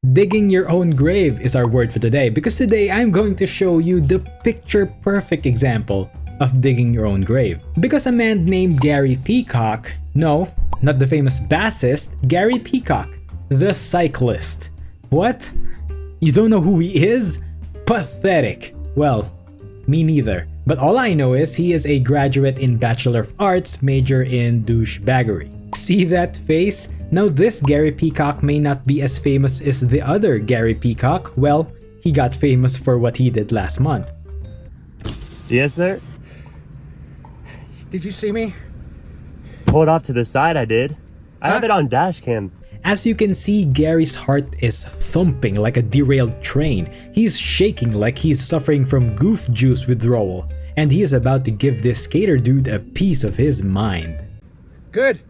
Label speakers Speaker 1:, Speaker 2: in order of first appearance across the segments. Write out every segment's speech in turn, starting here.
Speaker 1: Digging your own grave is our word for today, because today I'm going to show you the picture-perfect example of digging your own grave. Because a man named Gary Peacock, no, not the famous bassist, Gary Peacock, the cyclist. What? You don't know who he is? Pathetic. Well, me neither. But all I know is he is a graduate in Bachelor of Arts, major in douchebaggery. See that face? Now this Gary Peacock may not be as famous as the other Gary Peacock. Well, he got famous for what he did last month.
Speaker 2: Yes, sir?
Speaker 3: Did you see me?
Speaker 2: Pulled off to the side, I did. I have it on dash cam.
Speaker 1: As you can see, Gary's heart is thumping like a derailed train. He's shaking like he's suffering from goof juice withdrawal. And he is about to give this skater dude a piece of his mind.
Speaker 3: Good.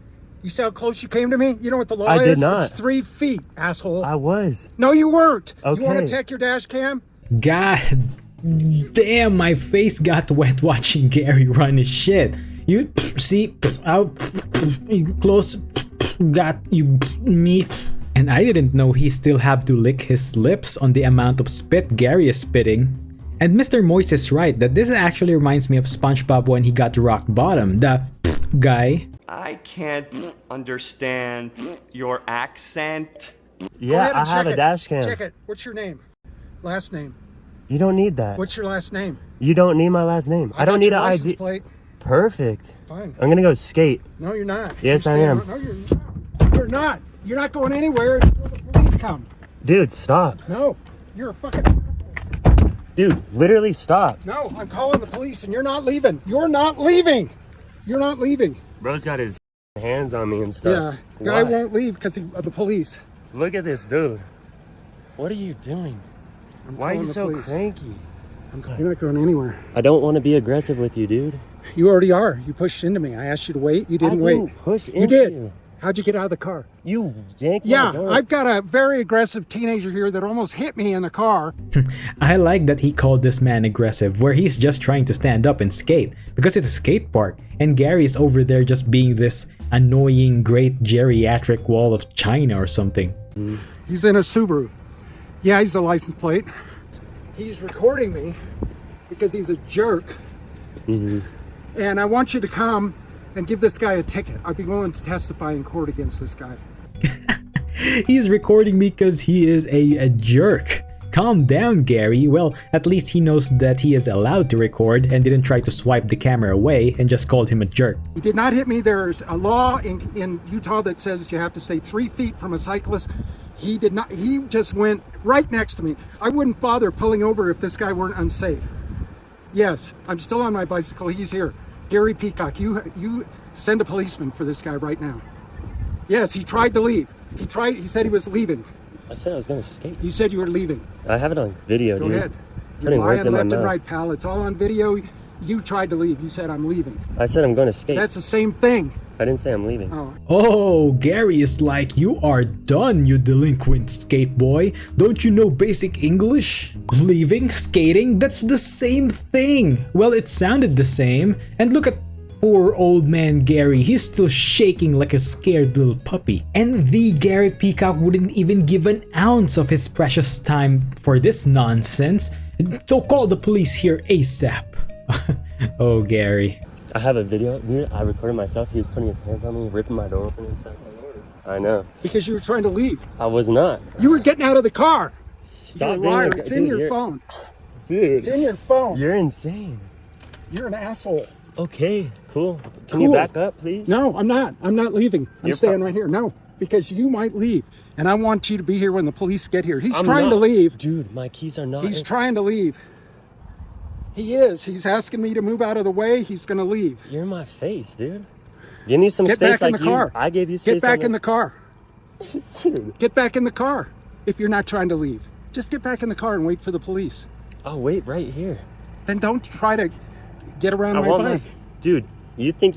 Speaker 3: You see how close you came to me? You know what the law
Speaker 2: I
Speaker 3: is?
Speaker 2: did not.
Speaker 3: It's 3 feet, asshole.
Speaker 2: I was.
Speaker 3: No, you weren't.
Speaker 2: Okay.
Speaker 3: You want to check your dash cam?
Speaker 1: God damn, my face got wet watching Gary run his shit. You see, out close, got you me. And I didn't know he still have to lick his lips on the amount of spit Gary is spitting. And Mr. Moist is right that this actually reminds me of SpongeBob when he got to rock bottom, the guy.
Speaker 4: I can't understand your accent.
Speaker 2: Yeah, I have a dash cam.
Speaker 3: Check it. What's your name? Last name.
Speaker 2: You don't need that.
Speaker 3: What's your last name?
Speaker 2: You don't need my last name. I don't need an
Speaker 3: license
Speaker 2: ID.
Speaker 3: plate.
Speaker 2: Perfect.
Speaker 3: Fine.
Speaker 2: I'm gonna go skate.
Speaker 3: No, you're not.
Speaker 2: Yes,
Speaker 3: You
Speaker 2: I am.
Speaker 3: No, you're not. You're not. You're not going anywhere until the police come.
Speaker 2: Dude, stop.
Speaker 3: No, you're a fucking...
Speaker 2: Dude, literally stop.
Speaker 3: No, I'm calling the police and you're not leaving. You're not leaving. You're not leaving.
Speaker 2: Bro's got his hands on me and stuff.
Speaker 3: Yeah, guy
Speaker 2: Why?
Speaker 3: won't leave because of the police.
Speaker 2: Look at this dude. What are you doing? Why are you so cranky?
Speaker 3: You're not going anywhere.
Speaker 2: I don't want to be aggressive with you, dude.
Speaker 3: You already are. You pushed into me. I asked you to wait. You didn't wait.
Speaker 2: Push into
Speaker 3: You did.
Speaker 2: you.
Speaker 3: How'd you get out of the car?
Speaker 2: You yanked my
Speaker 3: Yeah,
Speaker 2: door.
Speaker 3: I've got a very aggressive teenager here that almost hit me in the car.
Speaker 1: I like that he called this man aggressive, where he's just trying to stand up and skate, because it's a skate park, and Gary's over there just being this annoying great geriatric wall of China or something.
Speaker 3: He's in a Subaru. Yeah, he's a license plate. He's recording me because he's a jerk. And I want you to come and give this guy a ticket. I'd be willing to testify in court against this guy.
Speaker 1: He's recording me because he is a jerk. Calm down, Gary. Well, at least he knows that he is allowed to record and didn't try to swipe the camera away and just called him a jerk.
Speaker 3: He did not hit me. There's a law in Utah that says you have to stay 3 feet from a cyclist. He did not. He just went right next to me. I wouldn't bother pulling over if this guy weren't unsafe. Yes, I'm still on my bicycle. He's here. Gary Peacock, you send a policeman for this guy right now. Yes, he tried to leave. He said he was leaving.
Speaker 2: I said I was gonna skate.
Speaker 3: You said you were leaving.
Speaker 2: I have it on video,
Speaker 3: Go
Speaker 2: dude.
Speaker 3: ahead.
Speaker 2: Putting
Speaker 3: You're
Speaker 2: words
Speaker 3: lying
Speaker 2: in my
Speaker 3: left and
Speaker 2: mouth.
Speaker 3: right, pal. It's all on video. You tried to leave. You said I'm leaving.
Speaker 2: I said I'm gonna skate.
Speaker 3: That's the same thing.
Speaker 2: I didn't say I'm leaving.
Speaker 3: Oh.
Speaker 1: Oh, Gary is like, you are done, you delinquent skate boy. Don't you know basic English? Leaving, skating, that's the same thing. Well, it sounded the same. And look at poor old man Gary, he's still shaking like a scared little puppy. And the Gary Peacock wouldn't even give an ounce of his precious time for this nonsense. So call the police here ASAP. Oh, Gary.
Speaker 2: I have a video, dude. I recorded myself. He was putting his hands on me, ripping my door open and stuff. I know.
Speaker 3: Because you were trying to leave.
Speaker 2: I was not.
Speaker 3: You were getting out of the car.
Speaker 2: Stop
Speaker 3: You're a
Speaker 2: being
Speaker 3: liar.
Speaker 2: a-
Speaker 3: It's
Speaker 2: dude,
Speaker 3: in your
Speaker 2: you're-
Speaker 3: phone.
Speaker 2: Dude.
Speaker 3: It's in your phone.
Speaker 2: You're insane.
Speaker 3: You're an asshole.
Speaker 2: Okay, cool. Can you
Speaker 3: Cool.
Speaker 2: back up, please?
Speaker 3: No, I'm not. I'm not leaving. I'm
Speaker 2: You're
Speaker 3: staying
Speaker 2: pro-
Speaker 3: right here. No, because you might leave. And I want you to be here when the police get here. He's
Speaker 2: I'm
Speaker 3: trying to
Speaker 2: not.
Speaker 3: leave.
Speaker 2: Dude, my keys are not.
Speaker 3: He's
Speaker 2: in-
Speaker 3: trying to leave. He is. He's asking me to move out of the way. He's going to leave.
Speaker 2: You're in my face, dude. Give me some
Speaker 3: Get
Speaker 2: space
Speaker 3: back in
Speaker 2: like
Speaker 3: the car.
Speaker 2: I gave you space.
Speaker 3: Get back in the car.
Speaker 2: Dude,
Speaker 3: Get back in the car if you're not trying to leave. Just get back in the car and wait for the police.
Speaker 2: I'll wait right here.
Speaker 3: Then don't try to get around
Speaker 2: I
Speaker 3: my
Speaker 2: want
Speaker 3: bike.
Speaker 2: Dude, you think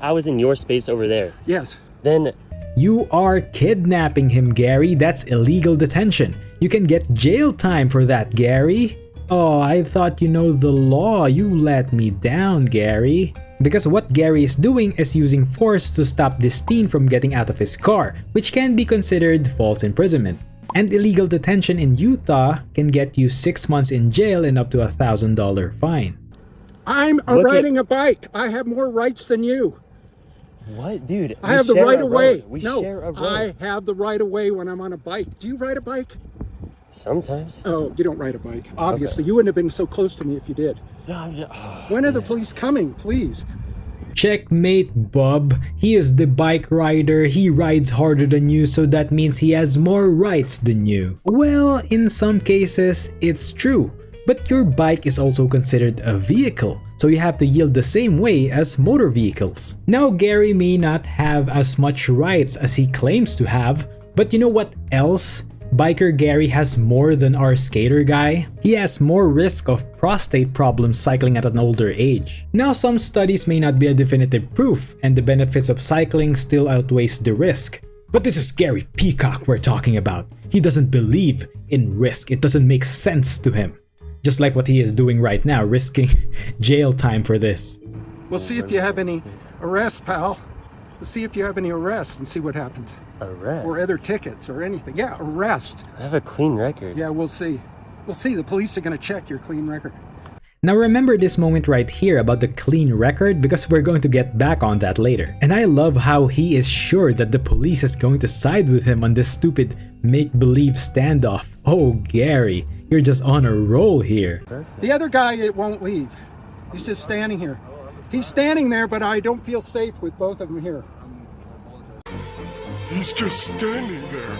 Speaker 2: I was in your space over there?
Speaker 3: Yes.
Speaker 2: Then
Speaker 1: You are kidnapping him, Gary. That's illegal detention. You can get jail time for that, Gary. Oh, I thought you know the law. You let me down, Gary. Because what Gary is doing is using force to stop this teen from getting out of his car, which can be considered false imprisonment. And illegal detention in Utah can get you 6 months in jail and up to $1,000 fine.
Speaker 3: I'm riding a bike. I have more rights than you.
Speaker 2: What, dude?
Speaker 3: I have the right of way.
Speaker 2: We
Speaker 3: No,
Speaker 2: share a road.
Speaker 3: I have the right of way when I'm on a bike. Do you ride a bike?
Speaker 2: Sometimes.
Speaker 3: Oh, you don't ride a bike. Obviously, you wouldn't have been so close to me if you did. When are the police coming, please?
Speaker 1: Checkmate, bub. He is the bike rider. He rides harder than you, so that means he has more rights than you. Well, in some cases, it's true. But your bike is also considered a vehicle, so you have to yield the same way as motor vehicles. Now, Gary may not have as much rights as he claims to have, but you know what else? Biker Gary has more than our skater guy. He has more risk of prostate problems cycling at an older age. Now, some studies may not be a definitive proof, and the benefits of cycling still outweighs the risk. But this is Gary Peacock we're talking about. He doesn't believe in risk. It doesn't make sense to him. Just like what he is doing right now, risking jail time for this.
Speaker 3: We'll see if you have any arrests, pal. We'll see if you have any arrests and see what happens.
Speaker 2: Arrest?
Speaker 3: Or other tickets or anything. Yeah, arrest.
Speaker 2: I have a clean record.
Speaker 3: Yeah, we'll see. We'll see. The police are going to check your clean record.
Speaker 1: Now remember this moment right here about the clean record, because we're going to get back on that later. And I love how he is sure that the police is going to side with him on this stupid make-believe standoff. Oh, Gary, you're just on a roll here.
Speaker 2: Perfect.
Speaker 3: The other guy, it won't leave. He's just standing here. He's standing there, but I don't feel safe with both of them here.
Speaker 5: He's just standing there,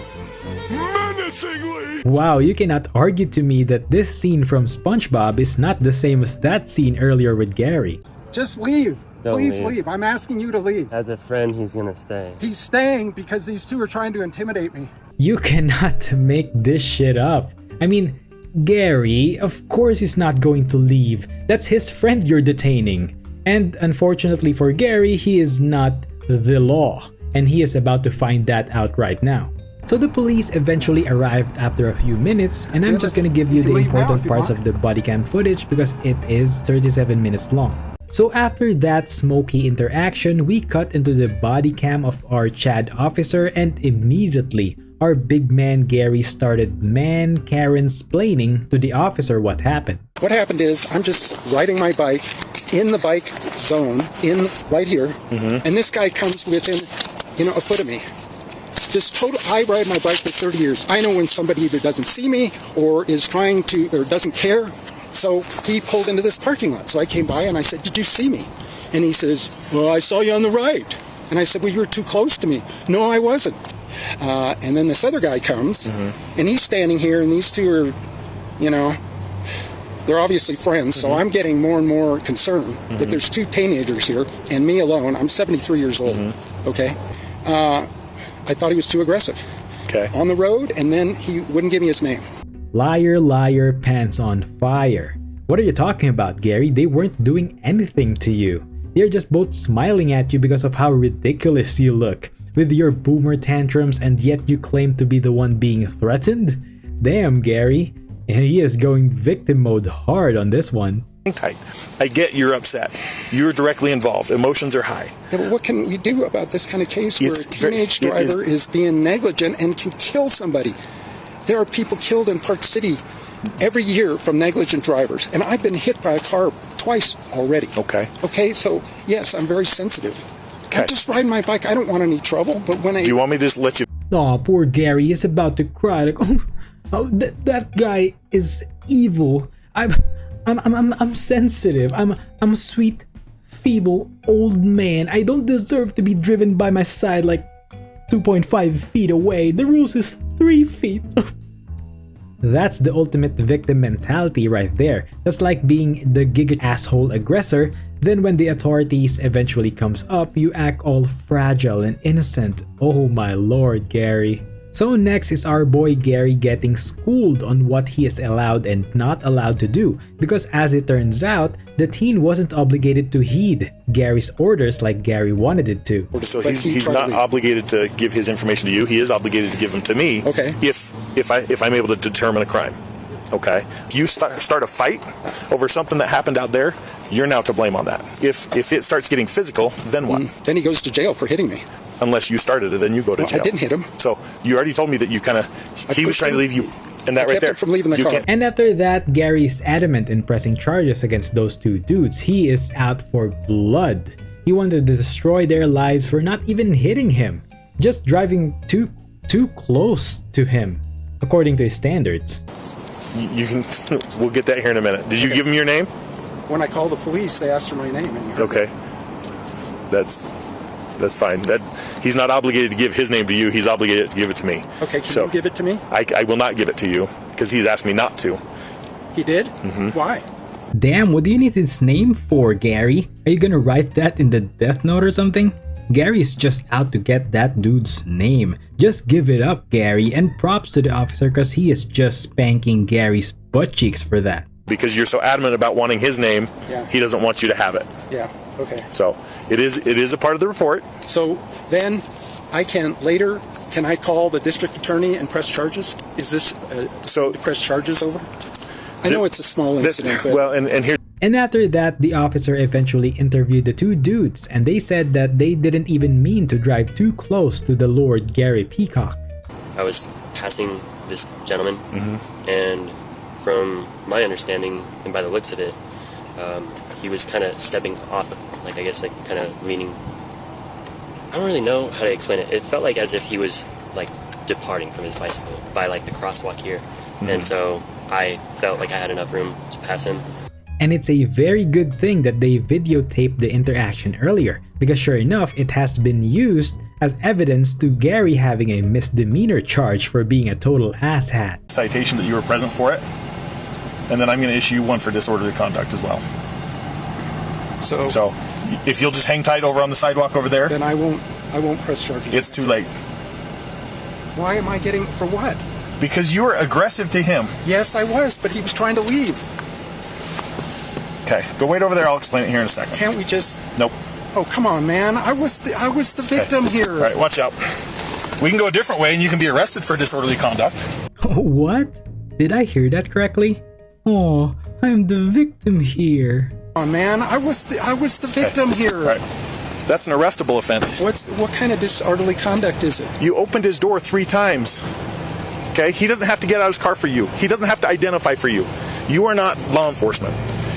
Speaker 5: menacingly!
Speaker 1: Wow, you cannot argue to me that this scene from SpongeBob is not the same as that scene earlier with Gary.
Speaker 3: Just leave.
Speaker 2: Don't
Speaker 3: Please
Speaker 2: leave.
Speaker 3: leave. I'm asking you to leave.
Speaker 2: As a friend, he's gonna stay.
Speaker 3: He's staying because these two are trying to intimidate me.
Speaker 1: You cannot make this shit up. I mean, Gary, of course he's not going to leave. That's his friend you're detaining. And unfortunately for Gary, he is not the law. And he is about to find that out right now. So the police eventually arrived after a few minutes, and I'm just gonna give you the important parts of the bodycam footage because it is 37 minutes long. So after that smoky interaction, we cut into the bodycam of our Chad officer, and immediately our big man Gary started Karen-splaining to the officer what happened.
Speaker 3: What happened is I'm just riding my bike in the bike zone, in right here, and this guy comes within, a foot of me. I ride my bike for 30 years. I know when somebody either doesn't see me or is trying to, or doesn't care. So he pulled into this parking lot. So I came by and I said, "Did you see me?" And he says, "Well, I saw you on the right." And I said, "Well, you were too close to me." "No, I wasn't." And then this other guy comes and he's standing here, and these two are, they're obviously friends. So I'm getting more and more concerned that there's two teenagers here and me alone. I'm 73 years old. Okay. I thought he was too aggressive.
Speaker 5: Okay.
Speaker 3: On the road, and then he wouldn't give me his name.
Speaker 1: Liar, liar, pants on fire. What are you talking about, Gary? They weren't doing anything to you. They're just both smiling at you because of how ridiculous you look with your boomer tantrums, and yet you claim to be the one being threatened? Damn, Gary. And he is going victim mode hard on this one.
Speaker 5: Tight. I get you're upset. You're directly involved. Emotions are high.
Speaker 3: Yeah, but what can we do about this kind of case where a teenage driver is being negligent and can kill somebody? There are people killed in Park City every year from negligent drivers, and I've been hit by a car twice already.
Speaker 5: Okay.
Speaker 3: Okay, so yes, I'm very sensitive.
Speaker 5: Okay.
Speaker 3: I'm just riding my bike. I don't want any trouble, but when
Speaker 5: Do you want me to just let you...
Speaker 1: Aw, poor Gary is about to cry. Like, that guy is evil. I'm sensitive. I'm a sweet, feeble old man. I don't deserve to be driven by my side like 2.5 feet away. The rules is 3 feet. That's the ultimate victim mentality right there. That's like being the giga asshole aggressor. Then when the authorities eventually comes up, you act all fragile and innocent. Oh my lord, Gary. So next is our boy Gary getting schooled on what he is allowed and not allowed to do, because as it turns out, the teen wasn't obligated to heed Gary's orders like Gary wanted it to.
Speaker 5: So he's not obligated to give his information to you. He is obligated to give them to me.
Speaker 3: Okay.
Speaker 5: If I'm able to determine a crime. Okay. If you start a fight over something that happened out there, you're now to blame on that. If it starts getting physical, then what?
Speaker 3: Then he goes to jail for hitting me.
Speaker 5: unless you started it, then you go to
Speaker 3: Well,
Speaker 5: jail.
Speaker 3: I didn't hit him.
Speaker 5: So you already told me that you kind of, he was
Speaker 3: pushed
Speaker 5: trying to
Speaker 3: him.
Speaker 5: leave you, and that
Speaker 3: I
Speaker 5: right
Speaker 3: kept
Speaker 5: there.
Speaker 3: him from leaving the
Speaker 5: you
Speaker 3: car.
Speaker 5: can't-
Speaker 1: And after that, Gary is adamant in pressing charges against those two dudes. He is out for blood. He wanted to destroy their lives for not even hitting him, just driving too close to him, according to his standards.
Speaker 5: You can, we'll get that here in a minute. Did you give him your name?
Speaker 3: When I called the police, they asked for my name. And he heard
Speaker 5: Okay. That's fine. He's not obligated to give his name to you. He's obligated to give it to me.
Speaker 3: it. Okay, can
Speaker 5: So,
Speaker 3: you give it to me?
Speaker 5: I will not give it to you because he's asked me not to.
Speaker 3: He did?
Speaker 5: Mm-hmm.
Speaker 3: Why?
Speaker 1: Damn, what do you need his name for, Gary? Are you gonna write that in the death note or something? Gary's just out to get that dude's name. Just give it up, Gary, and props to the officer because he is just spanking Gary's butt cheeks for that.
Speaker 5: Because you're so adamant about wanting his name,
Speaker 3: Yeah.
Speaker 5: he doesn't want you to have it.
Speaker 3: Yeah, okay.
Speaker 5: So it is a part of the report.
Speaker 3: So then can I call the district attorney and press charges? Is this
Speaker 5: So
Speaker 3: to press charges over? I know it's a small incident, but
Speaker 5: well, and here's
Speaker 1: And after that, the officer eventually interviewed the two dudes, and they said that they didn't even mean to drive too close to the Lord Gary Peacock.
Speaker 6: I was passing this gentleman, and from my understanding and by the looks of it, he was kind of stepping off of, like, I guess, like, kind of leaning. I don't really know how to explain it. It felt like as if he was, like, departing from his bicycle by, like, the crosswalk here. And so I felt like I had enough room to pass him.
Speaker 1: And it's a very good thing that they videotaped the interaction earlier, because sure enough, it has been used as evidence to Gary having a misdemeanor charge for being a total asshat.
Speaker 5: citation that you were present for it, and then I'm going to issue you one for disorderly conduct as well. So if you'll just hang tight over on the sidewalk over there,
Speaker 3: then I won't press charges.
Speaker 5: it's too late.
Speaker 3: Why am I getting, for what?
Speaker 5: Because you were aggressive to him.
Speaker 3: Yes, I was, but he was trying to leave.
Speaker 5: Okay, go wait over there. I'll explain it here in a second.
Speaker 3: Can't we just?
Speaker 5: Nope.
Speaker 3: Oh, come on, man! I was the victim here.
Speaker 5: All right, watch out. We can go a different way, and you can be arrested for disorderly conduct.
Speaker 1: What? Did I hear that correctly? Oh, I'm the victim here.
Speaker 3: Come on, man! I was the victim here.
Speaker 5: All right, that's an arrestable offense.
Speaker 3: What kind of disorderly conduct is it?
Speaker 5: You opened his door 3 times. Okay, he doesn't have to get out of his car for you. He doesn't have to identify for you. You are not law enforcement.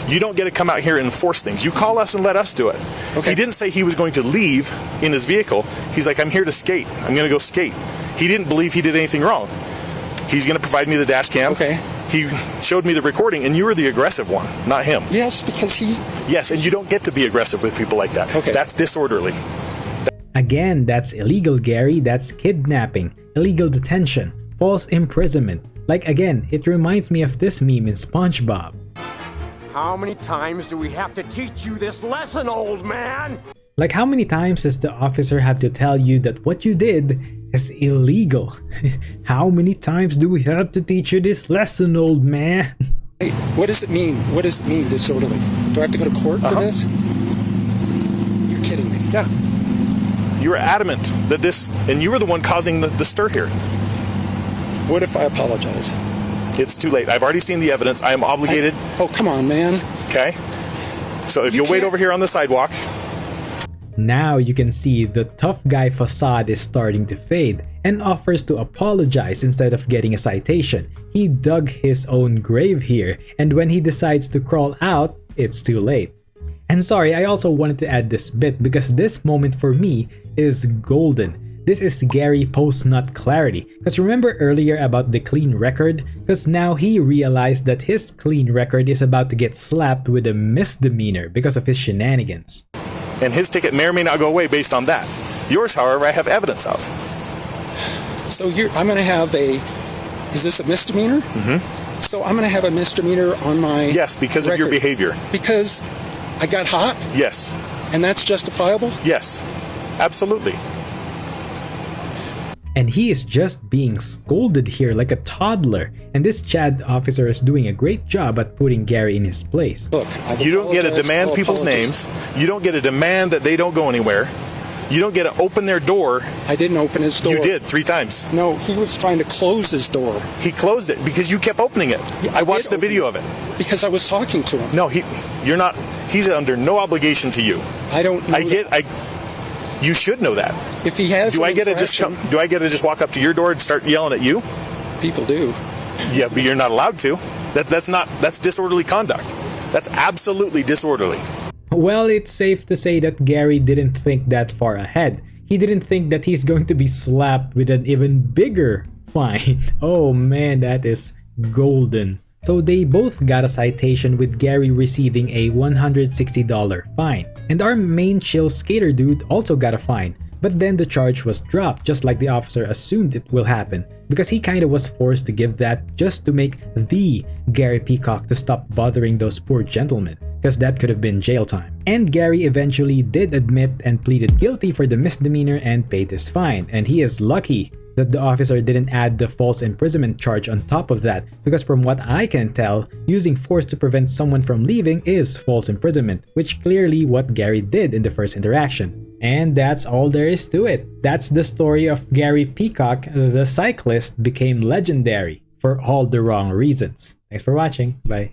Speaker 5: You don't get to come out here and enforce things. You call us and let us do it.
Speaker 3: Okay.
Speaker 5: He didn't say he was going to leave in his vehicle. He's like, I'm here to skate. I'm going to go skate. He didn't believe he did anything wrong. He's going to provide me the dash cam.
Speaker 3: Okay.
Speaker 5: He showed me the recording, and you were the aggressive one, not him.
Speaker 3: Yes, because he.
Speaker 5: Yes, and you don't get to be aggressive with people like that.
Speaker 3: Okay.
Speaker 5: That's disorderly.
Speaker 1: Again, that's illegal, Gary. That's kidnapping, illegal detention, false imprisonment. Like again, it reminds me of this meme in SpongeBob.
Speaker 7: How many times do we have to teach you this lesson, old man?
Speaker 1: Like how many times does the officer have to tell you that what you did is illegal? How many times do we have to teach you this lesson, old man?
Speaker 3: Hey, what does it mean? What does it mean, disorderly? Do I have to go to court for this? You're kidding me.
Speaker 5: Yeah. You were adamant that this, and you were the one causing the stir here.
Speaker 3: What if I apologize?
Speaker 5: It's too late. I've already seen the evidence. I am obligated.
Speaker 3: Oh, come on, man.
Speaker 5: Okay. So if
Speaker 3: You
Speaker 5: you'll wait
Speaker 3: can't-
Speaker 5: over here on the sidewalk.
Speaker 1: Now you can see the tough guy facade is starting to fade and offers to apologize instead of getting a citation. He dug his own grave here, and when he decides to crawl out, it's too late. And sorry, I also wanted to add this bit because this moment for me is golden. This is Gary post-nut clarity. Because remember earlier about the clean record? Because now he realized that his clean record is about to get slapped with a misdemeanor because of his shenanigans.
Speaker 5: And his ticket may or may not go away based on that. Yours, however, I have evidence of.
Speaker 3: So I'm going to have is this a misdemeanor?
Speaker 5: Mm-hmm.
Speaker 3: So I'm going to have a misdemeanor on my
Speaker 5: Yes, because of your
Speaker 3: record.
Speaker 5: behavior.
Speaker 3: Because I got hot
Speaker 5: Yes.
Speaker 3: and that's justifiable?
Speaker 5: Yes. Absolutely.
Speaker 1: And he is just being scolded here like a toddler, and this Chad officer is doing a great job at putting Gary in his place.
Speaker 3: Look, I've
Speaker 5: You don't get to
Speaker 3: apologized,
Speaker 5: demand
Speaker 3: I'll
Speaker 5: people's
Speaker 3: apologize.
Speaker 5: names. You don't get to demand that they don't go anywhere. You don't get to open their door.
Speaker 3: I didn't open his door.
Speaker 5: You did 3 times.
Speaker 3: No, he was trying to close his door
Speaker 5: He closed it because you kept opening it.
Speaker 3: Yeah,
Speaker 5: I
Speaker 3: I
Speaker 5: watched the
Speaker 3: did
Speaker 5: video of it.
Speaker 3: because I was talking to him.
Speaker 5: No, you're not. He's under no obligation to you.
Speaker 3: I don't know.
Speaker 5: You should know that.
Speaker 8: If he has
Speaker 5: Do
Speaker 8: an
Speaker 5: I get to
Speaker 8: infraction,
Speaker 5: just walk up to your door and start yelling at you?
Speaker 8: people do.
Speaker 5: Yeah, but you're not allowed to. That's disorderly conduct. That's absolutely disorderly.
Speaker 1: Well, it's safe to say that Gary didn't think that far ahead. He didn't think that he's going to be slapped with an even bigger fine. Oh man, that is golden. So they both got a citation, with Gary receiving a $160 fine. And our main chill skater dude also got a fine. But then the charge was dropped, just like the officer assumed it will happen, because he kinda was forced to give that just to make the Gary Peacock to stop bothering those poor gentlemen, because that could have been jail time. And Gary eventually did admit and pleaded guilty for the misdemeanor and paid his fine, and he is lucky that the officer didn't add the false imprisonment charge on top of that, because from what I can tell, using force to prevent someone from leaving is false imprisonment, which clearly what Gary did in the first interaction. And that's all there is to it. That's the story of Gary Peacock, the cyclist became legendary for all the wrong reasons. Thanks for watching. Bye.